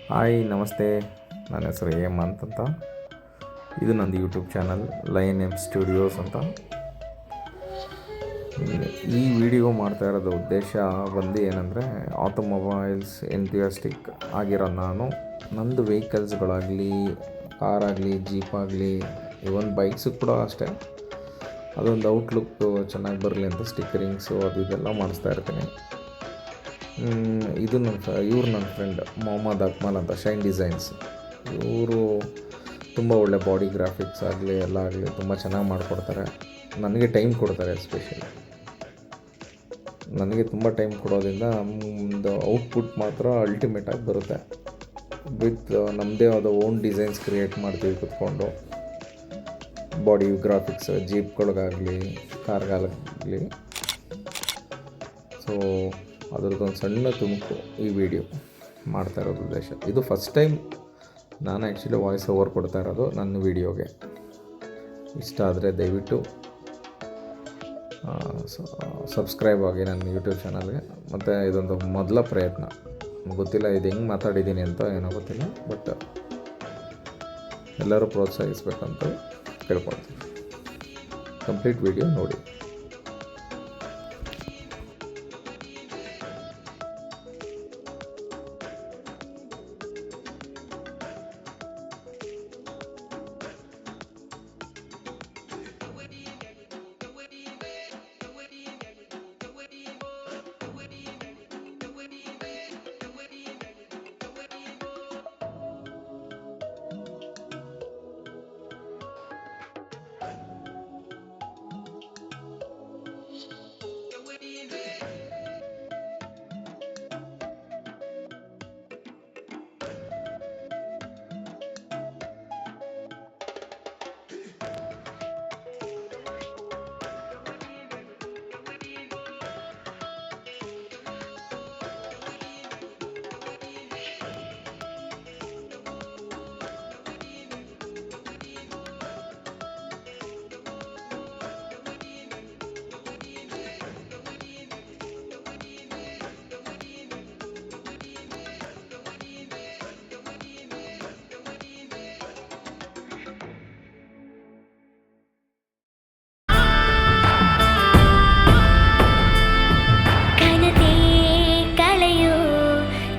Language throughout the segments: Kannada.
ಹಾಯ್ ನಮಸ್ತೆ, ನನ್ನ ಹೆಸರು ಹೇಮಂತ್ ಅಂತ. ಇದು ನಂದು YouTube channel line M studios ಅಂತ. ಈ ವಿಡಿಯೋ ಮಾಡ್ತಾ ಇರೋದು ಉದ್ದೇಶ ಬಂದು ಏನಂದರೆ, ಆಟೋಮೊಬೈಲ್ಸ್ ಎಂಥ್ಯೂಸಿಯಾಸ್ಟಿಕ್ ಆಗಿರೋ ನಾನು ನಂದು ವೆಹಿಕಲ್ಸ್ಗಳಾಗಲಿ, ಕಾರಾಗಲಿ, ಜೀಪ್ ಆಗಲಿ, ಇವನ್ ಬೈಕ್ಸು ಕೂಡ ಅಷ್ಟೇ, ಅದೊಂದು ಔಟ್ಲುಕ್ಕು ಚೆನ್ನಾಗಿ ಬರಲಿ ಅಂತ ಸ್ಟಿಕ್ಕರಿಂಗ್ಸು ಅದು ಇದೆಲ್ಲ ಮಾಡಿಸ್ತಾ ಇರ್ತೀನಿ. ಇದು ನನ್ನ ಫ್ರೆಂಡ್ ಮೊಹಮ್ಮದ್ ಅಕ್ಮಲ್ ಅಂತ, ಶೈನ್ ಡಿಸೈನ್ಸ್. ಇವರು ತುಂಬ ಒಳ್ಳೆ ಬಾಡಿ ಗ್ರಾಫಿಕ್ಸ್ ಆಗಲಿ ಎಲ್ಲ ಆಗಲಿ ತುಂಬ ಚೆನ್ನಾಗಿ ಮಾಡಿಕೊಡ್ತಾರೆ. ನನಗೆ ಟೈಮ್ ಕೊಡ್ತಾರೆ. ಎಸ್ಪೆಷಲಿ ನನಗೆ ತುಂಬ ಟೈಮ್ ಕೊಡೋದ್ರಿಂದ ಒಂದು ಔಟ್ಪುಟ್ ಮಾತ್ರ ಅಲ್ಟಿಮೇಟಾಗಿ ಬರುತ್ತೆ. ವಿತ್ ನಮ್ಮದೇ ಆದ ಓನ್ ಡಿಸೈನ್ಸ್ ಕ್ರಿಯೇಟ್ ಮಾಡ್ತೀವಿ ಕೂತ್ಕೊಂಡು. ಬಾಡಿ ಗ್ರಾಫಿಕ್ಸ್ ಜೀಪ್ಗಳಿಗಾಗಲಿ ಕಾರ್ಗಾಗಲಿ. ಸೊ ಅದರದ್ದೊಂದು ಸಣ್ಣ ತುಣುಕು ಈ ವಿಡಿಯೋ ಮಾಡ್ತಾ ಇರೋದು ಉದ್ದೇಶ. ಇದು ಫಸ್ಟ್ ಟೈಮ್ ನಾನು ಆ್ಯಕ್ಚುಲಿ ವಾಯ್ಸ್ ಓವರ್ ಕೊಡ್ತಾ ಇರೋದು ನನ್ನ ವಿಡಿಯೋಗೆ. ಇಷ್ಟ ಆದರೆ ದಯವಿಟ್ಟು ಸಬ್ಸ್ಕ್ರೈಬ್ ಆಗಿ ನನ್ನ ಯೂಟ್ಯೂಬ್ ಚಾನಲ್ಗೆ. ಮತ್ತು ಇದೊಂದು ಮೊದಲ ಪ್ರಯತ್ನ, ಗೊತ್ತಿಲ್ಲ ಇದು ಹೆಂಗೆ ಮಾತಾಡಿದ್ದೀನಿ ಅಂತ, ಏನೋ ಗೊತ್ತಿಲ್ಲ, ಬಟ್ ಎಲ್ಲರೂ ಪ್ರೋತ್ಸಾಹಿಸಬೇಕಂತ ಕೇಳ್ಕೊಳ್ತೀನಿ. ಕಂಪ್ಲೀಟ್ ವಿಡಿಯೋ ನೋಡಿ.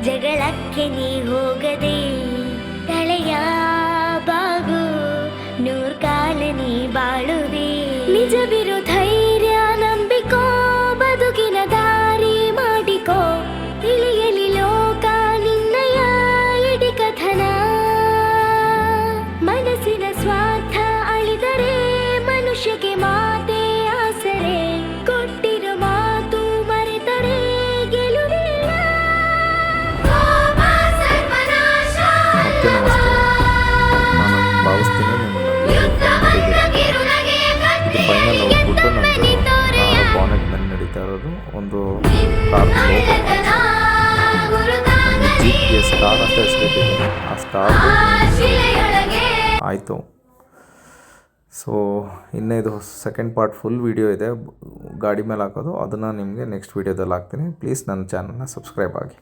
ಜಗಳಕ್ಕೆ ನೀ ಹೋಗದೆ ತಲೆಯ ಬಾಗು, ನೂರ್ ಕಾಲ ನೀ ಬಾಳುವೆ. ನಿಜವಿರು ಧೈರ್ಯ ನಂಬಿಕೋ, ಬದುಕಿನ ದಾರಿ ಮಾಡಿಕೋ. ತಿಳಿಯಲಿ ಲೋಕ ನಿನ್ನಯ ಇಡಿ ಕಥನ. ಮನಸ್ಸಿನ ಸ್ವಾರ್ಥ ಅಳಿದರೆ ಮನುಷ್ಯಗೆ ಮಾತೆ ಆಸರೆ. ಕೊಟ್ಟಿರೋ ಮಾತು ಮರೆತರೆ ಗೆಲುವಿಲ್ಲ. ಮತ್ತೆ ನಮಸ್ತೆ, ನಾನು ಭಾವಿಸ್ತೀನಿ ಇದು ಫೈನಲ್ ಔಟ್ಪುಟ್ಟು. ನಂದು ಬಾನೆಟ್ನಲ್ಲಿ ನಡೀತಾ ಇರೋದು ಒಂದು ಕಾರ್ ಜೀಪ್ಗೆ ಸ್ಟಾರ್ ಅಂತ ಹೆಸರಿಟ್ಟಿದ್ದೀನಿ. ಆ ಸ್ಟಾರ್ ಆಯಿತು. ಸೊ ಇನ್ನೂ ಇದು ಸೆಕೆಂಡ್ ಪಾರ್ಟ್ ಫುಲ್ ವೀಡಿಯೋ ಇದೆ ಗಾಡಿ ಮೇಲೆ ಹಾಕೋದು, ಅದನ್ನು ನಿಮಗೆ ನೆಕ್ಸ್ಟ್ ವೀಡಿಯೋದಲ್ಲಿ ಹಾಕ್ತೀನಿ. ಪ್ಲೀಸ್ ನನ್ನ ಚಾನಲ್ನ ಸಬ್ಸ್ಕ್ರೈಬ್ ಆಗಿ.